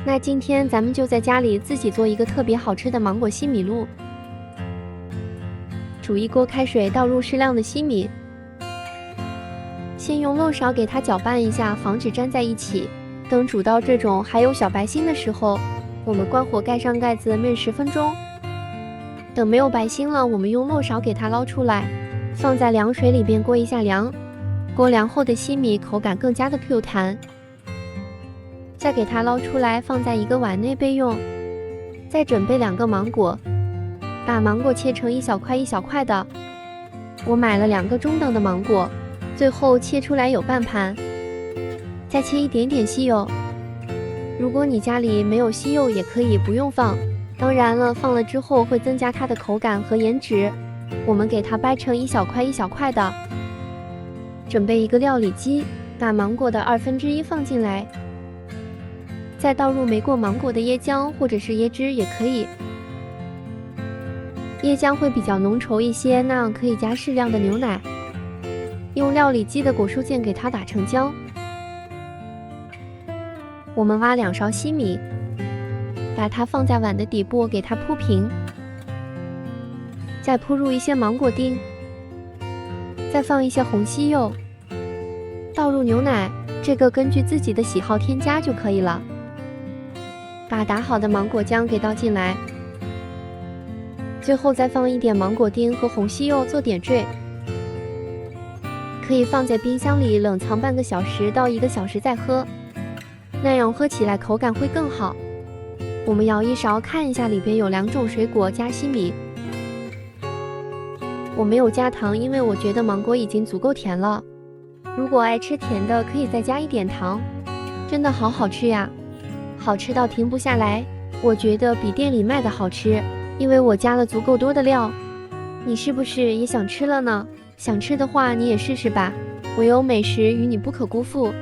那今天咱们就在家里自己做一个特别好吃的芒果西米露。煮一锅开水，倒入适量的西米，先用漏勺给它搅拌一下，防止粘在一起。等煮到这种还有小白星的时候，我们关火，盖上盖子焖10分钟。等没有白星了，我们用漏勺给它捞出来，放在凉水里边过一下凉。过凉后的西米口感更加的 Q 弹。再给它捞出来，放在一个碗内备用。再准备2个芒果，把芒果切成一小块一小块的。我买了2个中等的芒果，最后切出来有半盘。再切一点点西柚，如果你家里没有西柚也可以不用放，当然了，放了之后会增加它的口感和颜值。我们给它掰成一小块一小块的。准备一个料理机，把芒果的1/2放进来，再倒入没过芒果的椰浆或者是椰汁也可以。椰浆会比较浓稠一些，那样可以加适量的牛奶。用料理机的果蔬键给它打成浆。我们挖2勺西米，把它放在碗的底部，给它铺平，再铺入一些芒果丁，再放一些红西柚，倒入牛奶，这个根据自己的喜好添加就可以了。把打好的芒果浆给倒进来，最后再放一点芒果丁和红西柚做点缀，可以放在冰箱里冷藏半个小时到1个小时再喝。那样喝起来口感会更好。我们舀一勺，看一下里边有2种水果加西米。我没有加糖，因为我觉得芒果已经足够甜了。如果爱吃甜的，可以再加一点糖。真的好好吃呀，好吃到停不下来。我觉得比店里卖的好吃，因为我加了足够多的料。你是不是也想吃了呢？想吃的话，你也试试吧。唯有美食与你不可辜负。